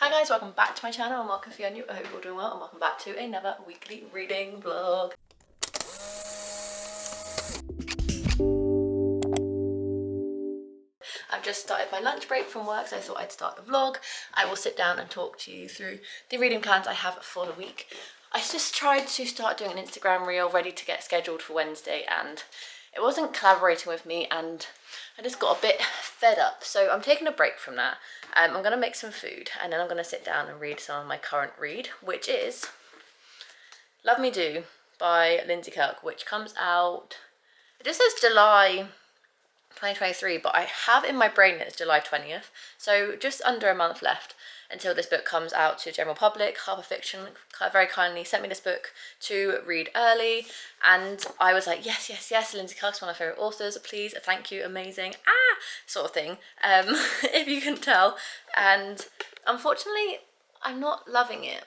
Hi guys, welcome back to my channel and welcome if you're new. I hope you're all doing well and welcome back to another weekly reading vlog. I've just started my lunch break from work, so I thought I'd start the vlog. I will sit down and talk to you through the reading plans I have for the week. I just tried to start doing an Instagram reel ready to get scheduled for Wednesday and it wasn't collaborating with me and I just got a bit fed up. So I'm taking a break from that. I'm going to make some food and then I'm going to sit down and read some of my current read, which is Love Me Do by Lindsay Kirk, which comes out, it just says July 2023, but I have in my brain that it's July 20th, so just under a month left until this book comes out to general public. Harper Fiction very kindly sent me this book to read early and I was like, yes, Lindsay Kirk's one of my favourite authors, please, thank you, amazing, sort of thing, if you can tell. And unfortunately I'm not loving it,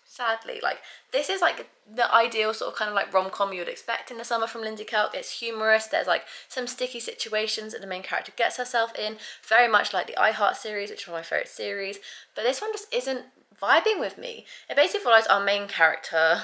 sadly. Like, this is like the ideal sort of kind of like rom-com you would expect in the summer from Lindsay Kirk. It's humorous, there's like some sticky situations that the main character gets herself in, very much like the Highride series, which is one of my favourite series, but this one just isn't vibing with me. It basically follows our main character,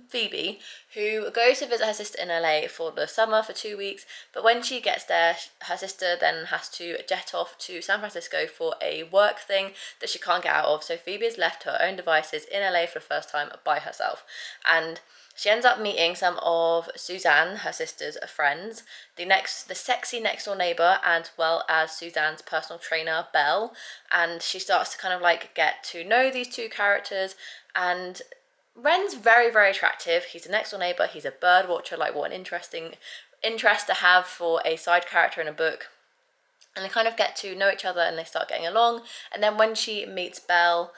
Phoebe, who goes to visit her sister in LA for the summer for 2 weeks, but when she gets there, her sister then has to jet off to San Francisco for a work thing that she can't get out of, so Phoebe has left her own devices in LA for the first time by herself, and she ends up meeting some of Suzanne, her sister's friends, the sexy next door neighbour, as well as Suzanne's personal trainer, Belle, and she starts to kind of like get to know these two characters. And Ren's very, very attractive. He's a next door neighbour, he's a bird watcher, like what an interesting interest to have for a side character in a book. And they kind of get to know each other and they start getting along. And then when she meets Belle,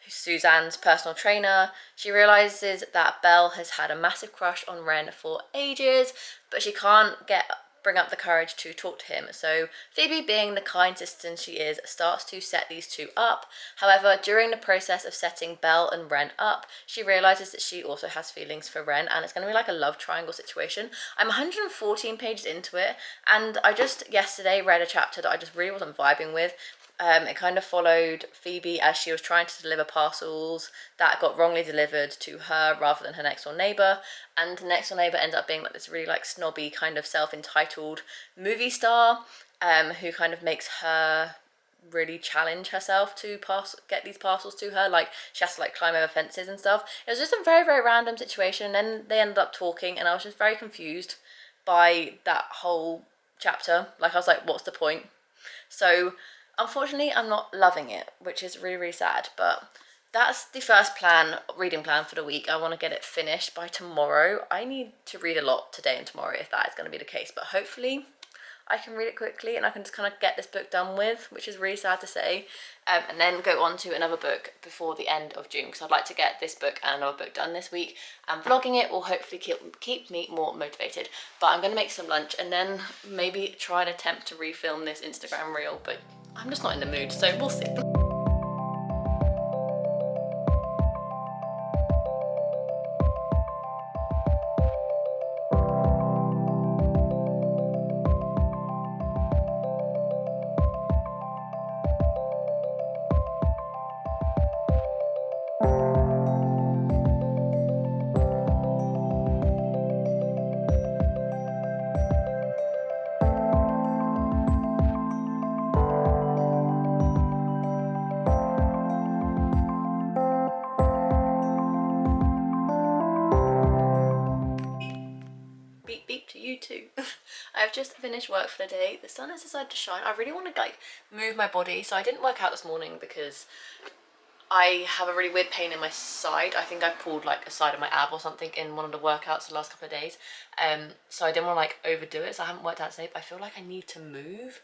Suzanne's personal trainer, she realises that Belle has had a massive crush on Ren for ages, but she can't bring up the courage to talk to him. So Phoebe, being the kind sister she is, starts to set these two up. However, during the process of setting Belle and Ren up, she realises that she also has feelings for Ren, and it's going to be like a love triangle situation. I'm 114 pages into it, and I just yesterday read a chapter that I just really wasn't vibing with. It kind of followed Phoebe as she was trying to deliver parcels that got wrongly delivered to her rather than her next door neighbour, and the next door neighbour ends up being like this really like snobby kind of self-entitled movie star, who kind of makes her really challenge herself to get these parcels to her. Like, she has to like climb over fences and stuff. It was just a very, very random situation, and then they ended up talking and I was just very confused by that whole chapter. Like, I was like, what's the point? So unfortunately, I'm not loving it, which is really, really sad, but that's the first reading plan for the week. I want to get it finished by tomorrow. I need to read a lot today and tomorrow if that is going to be the case, but hopefully I can read it quickly and I can just kind of get this book done with, which is really sad to say, and then go on to another book before the end of June, because I'd like to get this book and another book done this week, and vlogging it will hopefully keep me more motivated. But I'm going to make some lunch and then maybe try and attempt to refilm this Instagram reel, but I'm just not in the mood, so we'll see. Beep beep to you too. I've just finished work for the day. The sun has decided to shine. I really want to like move my body, so I didn't work out this morning because I have a really weird pain in my side. I think I pulled like a side of my ab or something in one of the workouts the last couple of days, so I didn't want to like overdo it, so I haven't worked out today, but I feel like I need to move.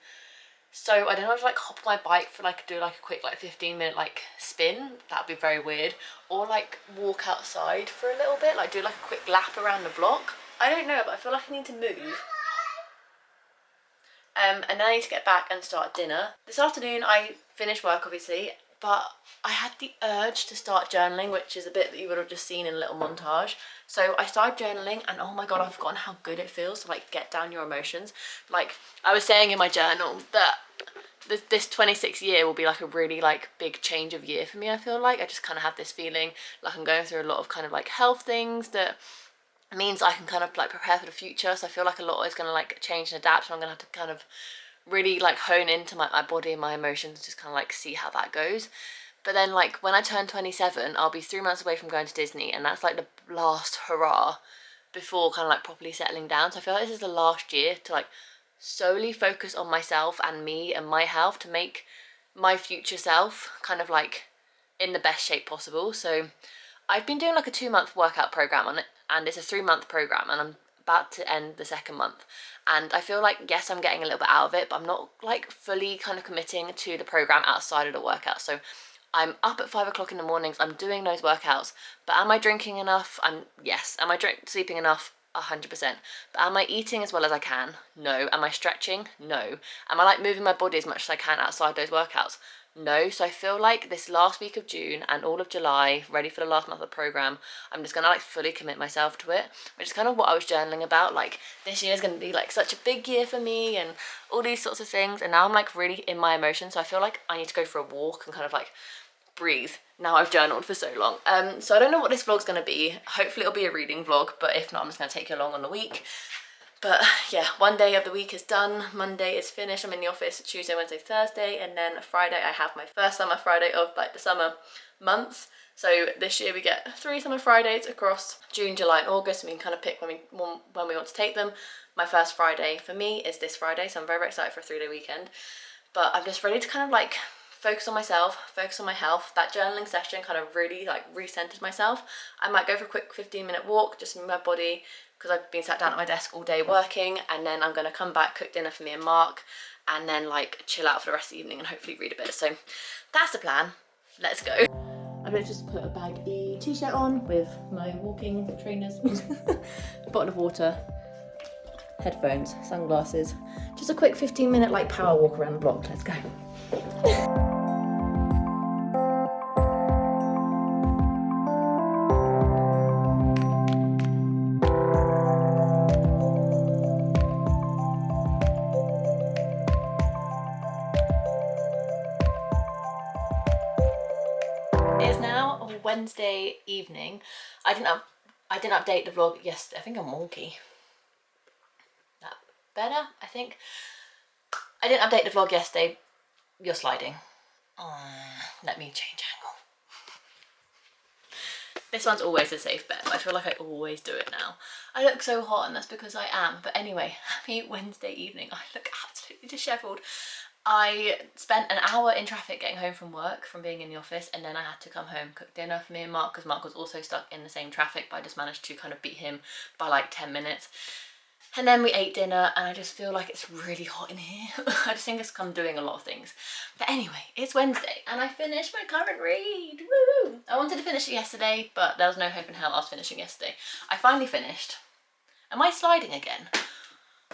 So I don't know if to like hop on my bike for like do like a quick like 15-minute like spin. That'd be very weird, or like walk outside for a little bit, like do like a quick lap around the block. I don't know, but I feel like I need to move. And then I need to get back and start dinner. This afternoon I finished work obviously, but I had the urge to start journaling, which is a bit that you would have just seen in a little montage. So I started journaling, and oh my god, I've forgotten how good it feels to like get down your emotions. Like I was saying in my journal that this 26th year will be like a really like big change of year for me. I feel like I just kind of have this feeling like I'm going through a lot of kind of like health things that means I can kind of like prepare for the future. So I feel like a lot is going to like change and adapt, and I'm going to have to kind of really like hone into my body and my emotions, just kind of like see how that goes. But then like when I turn 27, I'll be 3 months away from going to Disney, and that's like the last hurrah before kind of like properly settling down. So I feel like this is the last year to like solely focus on myself and me and my health to make my future self kind of like in the best shape possible. So I've been doing like a 2-month workout program on it, and it's a 3-month program, and I'm about to end the second month. And I feel like, yes, I'm getting a little bit out of it, but I'm not like fully kind of committing to the program outside of the workout. So I'm up at 5 o'clock in the mornings, I'm doing those workouts, but am I drinking enough? Yes. Am I sleeping enough? 100%. But am I eating as well as I can? No. Am I stretching? No. Am I like moving my body as much as I can outside those workouts? No. So I feel like this last week of June and all of July, ready for the last month of the program, I'm just gonna like fully commit myself to it, which is kind of what I was journaling about. Like this year is gonna be like such a big year for me and all these sorts of things, and now I'm like really in my emotions. So I feel like I need to go for a walk and kind of like breathe now I've journaled for so long. So I don't know what this vlog's gonna be. Hopefully it'll be a reading vlog, but if not, I'm just gonna take you along on the week. But yeah, one day of the week is done. Monday is finished. I'm in the office Tuesday, Wednesday, Thursday, and then Friday I have my first summer Friday of like the summer months. So this year we get 3 summer Fridays across June, July and August, and we can kind of pick when we want to take them. My first Friday for me is this Friday, so I'm very, very excited for a 3-day weekend. But I'm just ready to kind of like focus on myself, focus on my health. That journaling session kind of really like recentered myself. I might go for a quick 15-minute walk, just move my body, because I've been sat down at my desk all day working, and then I'm gonna come back, cook dinner for me and Mark, and then like chill out for the rest of the evening and hopefully read a bit. So that's the plan. Let's go. I'm gonna just put a baggy t-shirt on with my walking trainers, a bottle of water, headphones, sunglasses, just a quick 15-minute like power walk around the block. Let's go. It is now a Wednesday evening. I didn't update the vlog yesterday. I think I'm wonky. That better, I think. I didn't update the vlog yesterday. You're sliding. Let me change angle. This one's always a safe bet, but I feel like I always do it now. I look so hot, and that's because I am. But anyway, happy Wednesday evening. I look absolutely dishevelled. I spent an hour in traffic getting home from work, from being in the office, and then I had to come home, cook dinner for me and Mark, because Mark was also stuck in the same traffic, but I just managed to kind of beat him by like 10 minutes. And then we ate dinner, and I just feel like it's really hot in here. I just think I'm doing a lot of things. But anyway, it's Wednesday, and I finished my current read. Woo! I wanted to finish it yesterday, but there was no hope in hell I was finishing yesterday. I finally finished. Am I sliding again?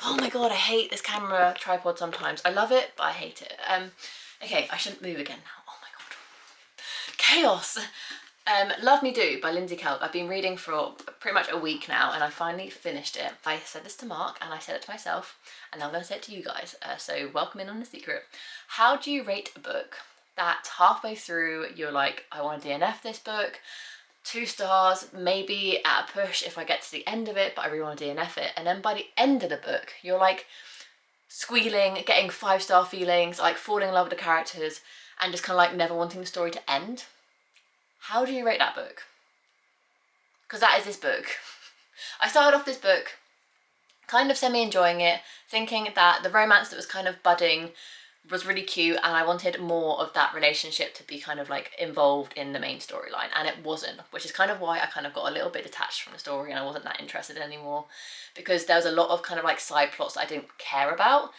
Oh my god, I hate this camera tripod sometimes. I love it, but I hate it. Okay, I shouldn't move again now. Oh my god. Chaos! Love Me Do by Lindsay Kelk. I've been reading for pretty much a week now, and I finally finished it. I said this to Mark, and I said it to myself, and now I'm going to say it to you guys. So welcome in on the secret. How do you rate a book that halfway through you're like, I want to DNF this book, 2 stars, maybe at a push if I get to the end of it, but I really want to DNF it, and then by the end of the book you're like squealing, getting 5-star feelings, like falling in love with the characters, and just kind of like never wanting the story to end? How do you rate that book? Because that is this book. I started off this book kind of semi-enjoying it, thinking that the romance that was kind of budding was really cute, and I wanted more of that relationship to be kind of like involved in the main storyline, and it wasn't, which is kind of why I kind of got a little bit detached from the story, and I wasn't that interested anymore, because there was a lot of kind of like side plots that I didn't care about.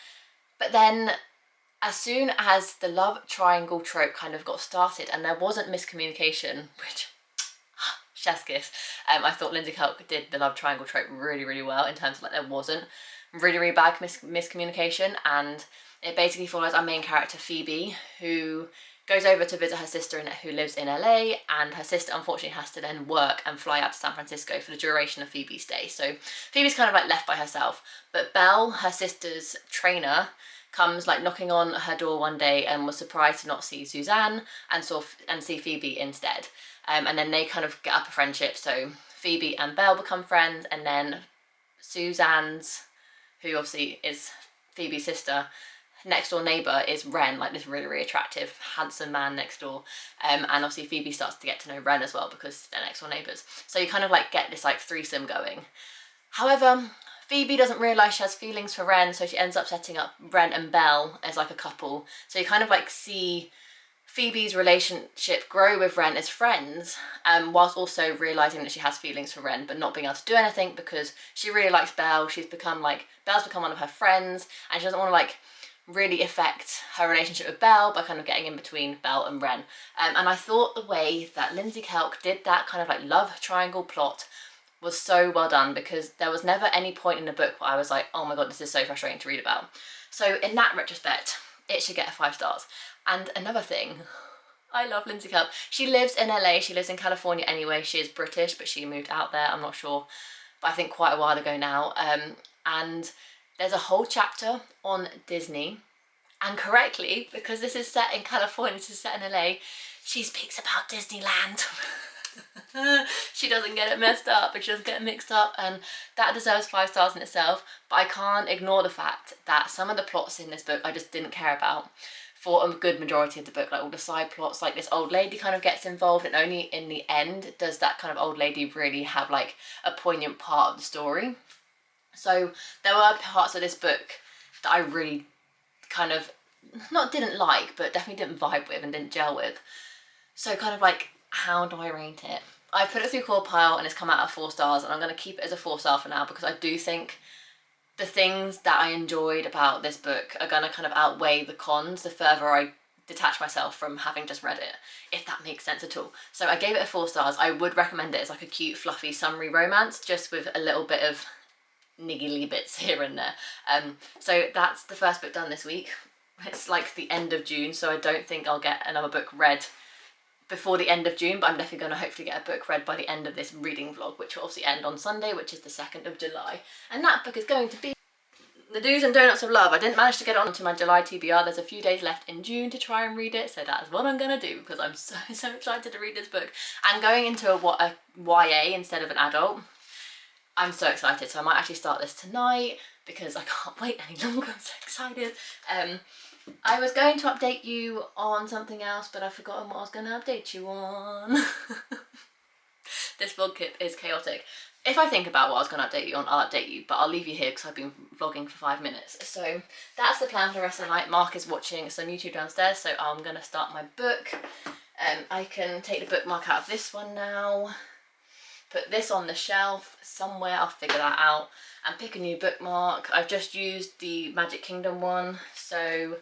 But then as soon as the love triangle trope kind of got started, and there wasn't miscommunication, which chef's kiss, I thought Lindsay Kelk did the love triangle trope really, really well, in terms of like there wasn't really, really bad miscommunication, and it basically follows our main character Phoebe, who goes over to visit her sister who lives in LA, and her sister unfortunately has to then work and fly out to San Francisco for the duration of Phoebe's stay. So Phoebe's kind of like left by herself, but Belle, her sister's trainer, comes like knocking on her door one day and was surprised to not see Suzanne and see Phoebe instead. And then they kind of get up a friendship. So Phoebe and Belle become friends, and then Suzanne's, who obviously is Phoebe's sister, next door neighbour is Ren, like this really, really attractive, handsome man next door. And obviously Phoebe starts to get to know Ren as well because they're next door neighbours. So you kind of like get this like threesome going. However, Phoebe doesn't realise she has feelings for Ren, so she ends up setting up Ren and Belle as like a couple. So you kind of like see Phoebe's relationship grow with Ren as friends, whilst also realising that she has feelings for Ren, but not being able to do anything because she really likes Belle. Belle's become one of her friends, and she doesn't want to like really affect her relationship with Belle by kind of getting in between Belle and Ren. And I thought the way that Lindsay Kelk did that kind of like love triangle plot was so well done, because there was never any point in the book where I was like, oh my god, this is so frustrating to read about. So in that retrospect, it should get 5 stars. And another thing, I love Lindsay Kelk. She lives in LA, she lives in California anyway, she is British, but she moved out there, I'm not sure, but I think quite a while ago now. And there's a whole chapter on Disney, and correctly, because this is set in California, this is set in LA, she speaks about Disneyland. She doesn't get it messed up, but she doesn't get it mixed up, and that deserves 5 stars in itself. But I can't ignore the fact that some of the plots in this book I just didn't care about for a good majority of the book, like all the side plots, like this old lady kind of gets involved, and only in the end does that kind of old lady really have like a poignant part of the story. So there were parts of this book that I really kind of didn't like, but definitely didn't vibe with and didn't gel with. So kind of like, how do I rate it? I put it through Core Pile and it's come out at 4 stars, and I'm going to keep it as a 4-star for now, because I do think the things that I enjoyed about this book are going to kind of outweigh the cons the further I detach myself from having just read it, if that makes sense at all. So I gave it a 4 stars. I would recommend it as like a cute, fluffy, summery romance, just with a little bit of niggly bits here and there. So that's the first book done this week. It's like the end of June, so I don't think I'll get another book read before the end of June, but I'm definitely going to hopefully get a book read by the end of this reading vlog, which will obviously end on Sunday, which is the 2nd of July. And that book is going to be The Do's and Donuts of Love. I didn't manage to get it onto my July TBR. There's a few days left in June to try and read it, so that's what I'm going to do, because I'm so excited to read this book. And going into a YA instead of an adult, I'm so excited. So I might actually start this tonight, because I can't wait any longer. I'm so excited. I was going to update you on something else, but I've forgotten what I was going to update you on. This vlog clip is chaotic. If I think about what I was going to update you on, I'll update you, but I'll leave you here because I've been vlogging for 5 minutes. So that's the plan for the rest of the night. Mark is watching some YouTube downstairs, so I'm going to start my book. I can take the bookmark out of this one now, put this on the shelf somewhere, I'll figure that out, and pick a new bookmark. I've just used the Magic Kingdom one, so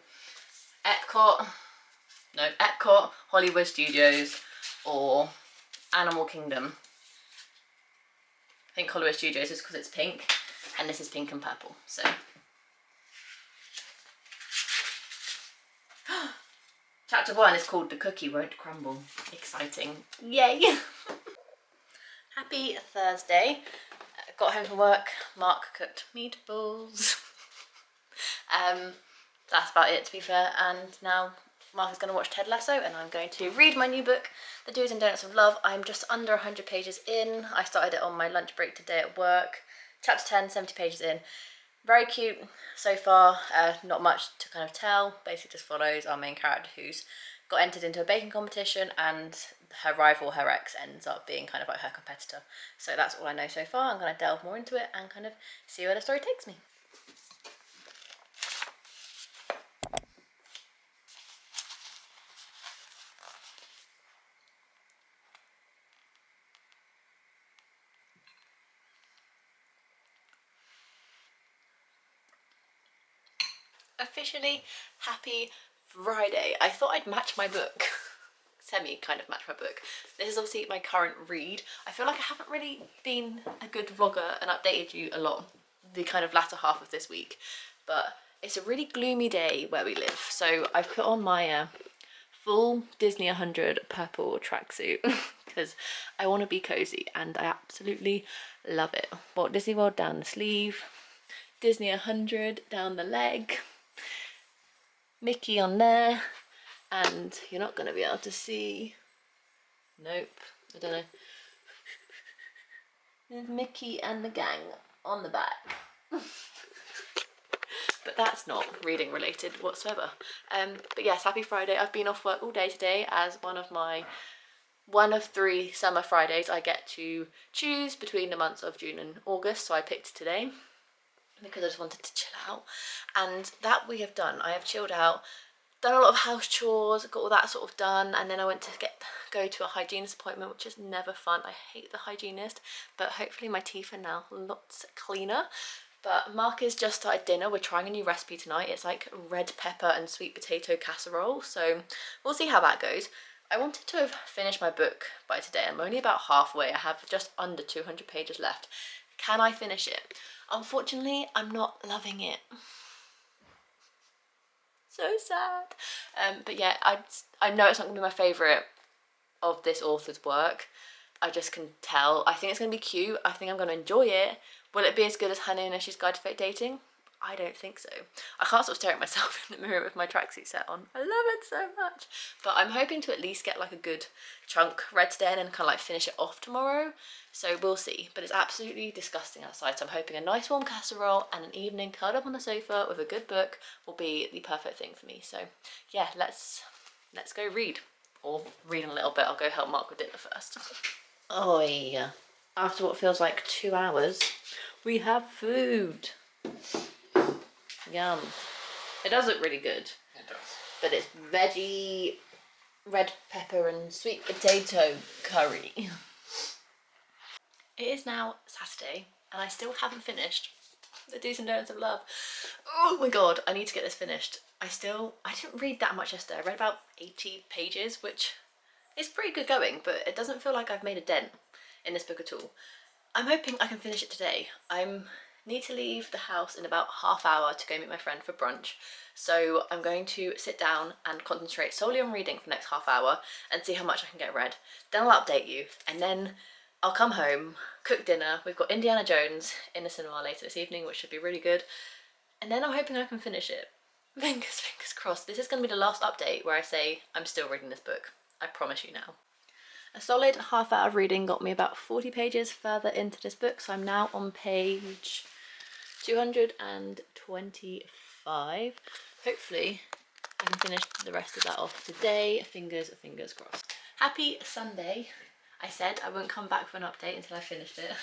Epcot, Hollywood Studios, or Animal Kingdom. I think Hollywood Studios is because it's pink, and this is pink and purple, so. Chapter 1 is called The Cookie Won't Crumble. Exciting. Yay! Happy Thursday. Got home from work, Mark cooked meatballs. That's about it, to be fair, and now Mark is going to watch Ted Lasso and I'm going to read my new book, The Do's and Donuts of Love. I'm just under 100 pages in. I started it on my lunch break today at work. Chapter 10, 70 pages in. Very cute so far, not much to kind of tell. Basically just follows our main character who's got entered into a baking competition, and her rival, her ex, ends up being kind of like her competitor. So that's all I know so far. I'm going to delve more into it and kind of see where the story takes me. Officially happy Friday. I thought I'd match my book. Semi kind of match my book. This is obviously my current read. I feel like I haven't really been a good vlogger and updated you a lot the kind of latter half of this week, but it's a really gloomy day where we live, so I've put on my full Disney 100 purple tracksuit because I want to be cozy and I absolutely love it. Walt Disney World down the sleeve, Disney 100 down the leg, Mickey on there, and you're not going to be able to see, nope, I don't know, there's Mickey and the gang on the back. But that's not reading related whatsoever. But yes, happy Friday. I've been off work all day today as one of 3 summer Fridays I get to choose between the months of June and August, so I picked today because I just wanted to chill out, and that we have done. I have chilled out, done a lot of house chores, got all that sort of done, and then I went to go to a hygienist appointment, which is never fun. I hate the hygienist, but hopefully my teeth are now lots cleaner. But Mark has just started dinner. We're trying a new recipe tonight. It's like red pepper and sweet potato casserole, so we'll see how that goes. I wanted to have finished my book by today. I'm only about halfway. I have just under 200 pages left. Can I finish it? Unfortunately, I'm not loving it. So sad. But yeah, I know it's not going to be my favourite of this author's work. I just can tell. I think it's going to be cute. I think I'm going to enjoy it. Will it be as good as Hannah and She's Guide to Fake Dating? I don't think so. I can't stop staring at myself in the mirror with my tracksuit set on. I love it so much. But I'm hoping to at least get like a good chunk read today and then kind of like finish it off tomorrow. So we'll see. But it's absolutely disgusting outside. So I'm hoping a nice warm casserole and an evening curled up on the sofa with a good book will be the perfect thing for me. So yeah, let's go read. Or read in a little bit. I'll go help Mark with dinner first. Oh yeah. After what feels like 2 hours, we have food. Yum. It does look really good. It does. But it's veggie, red pepper and sweet potato curry. It is now Saturday and I still haven't finished The Do's and Don'ts of Love. Oh my god, I need to get this finished. I didn't read that much yesterday. I read about 80 pages, which is pretty good going, but it doesn't feel like I've made a dent in this book at all. I'm hoping I can finish it today. I need to leave the house in about half hour to go meet my friend for brunch. So I'm going to sit down and concentrate solely on reading for the next half hour and see how much I can get read. Then I'll update you and then I'll come home, cook dinner. We've got Indiana Jones in the cinema later this evening, which should be really good. And then I'm hoping I can finish it. Fingers crossed. This is going to be the last update where I say I'm still reading this book. I promise you now. A solid half hour of reading got me about 40 pages further into this book, so I'm now on page 225. Hopefully I can finish the rest of that off today. Fingers crossed. Happy Sunday. I said I wouldn't come back for an update until I finished it.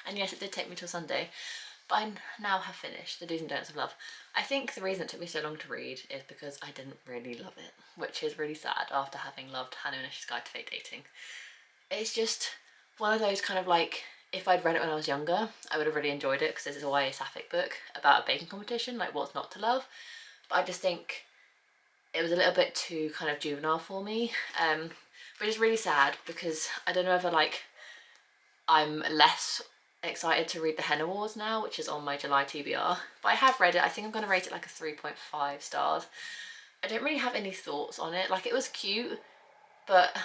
And yes, it did take me till Sunday. But I now have finished The Do's and Don'ts of Love. I think the reason it took me so long to read is because I didn't really love it, which is really sad after having loved Hannah and She's Guide to Fake Dating. It's just one of those kind of like, if I'd read it when I was younger, I would have really enjoyed it because this is a YA sapphic book about a baking competition, like what's not to love. But I just think it was a little bit too kind of juvenile for me, which is really sad because I don't know whether like I'm less excited to read The Henna Wars now, which is on my July TBR, but I have read it. I think I'm going to rate it like a 3.5 stars. I don't really have any thoughts on it. Like, it was cute, but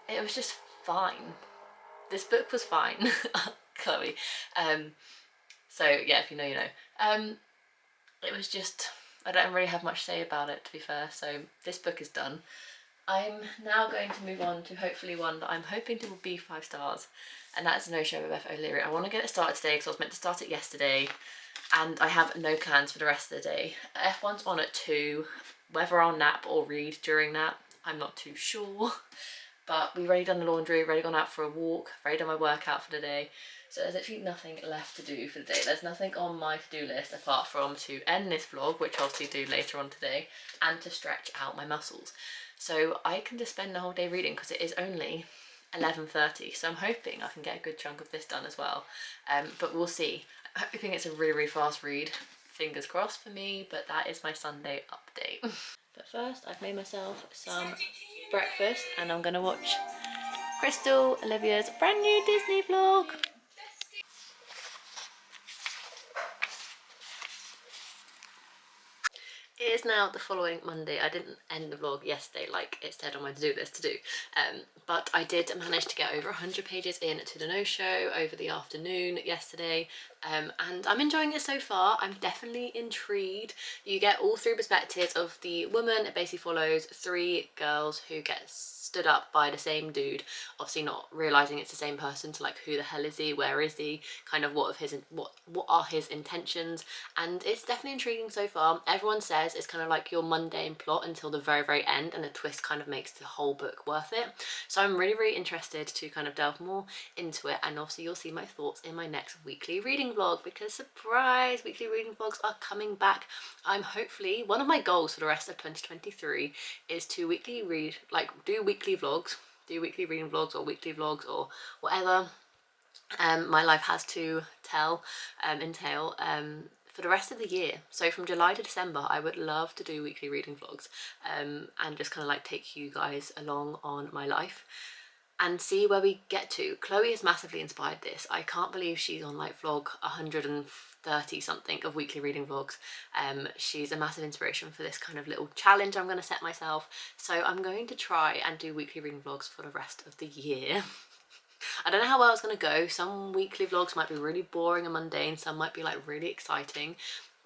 it was just fine. This book was fine. Chloe. So yeah, if you know, you know. It was just, I don't really have much to say about it, to be fair, so this book is done. I'm now going to move on to hopefully one that I'm hoping to will be 5 stars, and that's No Show with F. O'Leary. I want to get it started today because I was meant to start it yesterday and I have no plans for the rest of the day. F1's on at 2, whether I'll nap or read during that, I'm not too sure. But we've already done the laundry, already gone out for a walk, already done my workout for the day. So there's actually nothing left to do for the day. There's nothing on my to-do list apart from to end this vlog, which I'll obviously do later on today, and to stretch out my muscles. So I can just spend the whole day reading because it is only 11:30. So I'm hoping I can get a good chunk of this done as well. But we'll see. I'm hoping it's a really, really fast read. Fingers crossed for me, but that is my Sunday update. But first, I've made myself some breakfast and I'm gonna watch Crystal Olivia's brand new Disney vlog. It is now the following Monday. I didn't end the vlog yesterday like it said on my to-do list to do, but I did manage to get over 100 pages in to the no-show over the afternoon yesterday, and I'm enjoying it so far. I'm definitely intrigued. You get all three perspectives of the woman. It basically follows three girls who get stood up by the same dude, obviously not realizing it's the same person, to like, who the hell is he, where is he, kind of what are his intentions. And it's definitely intriguing so far. Everyone says it's kind of like your mundane plot until the very end, and the twist kind of makes the whole book worth it. So I'm really interested to kind of delve more into it, and obviously you'll see my thoughts in my next weekly reading vlog, because surprise, weekly reading vlogs are coming back. I'm hopefully, one of my goals for the rest of 2023 is to do weekly vlogs, do weekly reading vlogs or weekly vlogs or whatever my life has to entail for the rest of the year. So from July to December I would love to do weekly reading vlogs, and just kind of like take you guys along on my life and see where we get to. Chloe has massively inspired this. I can't believe she's on like vlog 130 something of weekly reading vlogs. She's a massive inspiration for this kind of little challenge I'm going to set myself. So I'm going to try and do weekly reading vlogs for the rest of the year. I don't know how well it's going to go. Some weekly vlogs might be really boring and mundane, some might be like really exciting,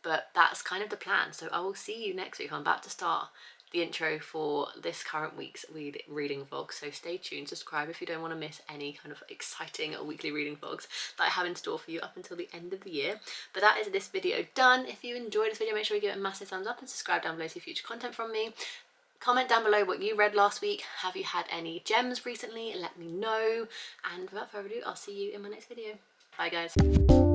but that's kind of the plan. So I will see you next week. I'm about to start the intro for this current week's reading vlog, so stay tuned, subscribe if you don't want to miss any kind of exciting weekly reading vlogs that I have in store for you up until the end of the year. But that is this video done. If you enjoyed this video, make sure you give it a massive thumbs up and subscribe down below to see future content from me. Comment down below what you read last week. Have you had any gems recently? Let me know. And without further ado, I'll see you in my next video. Bye guys.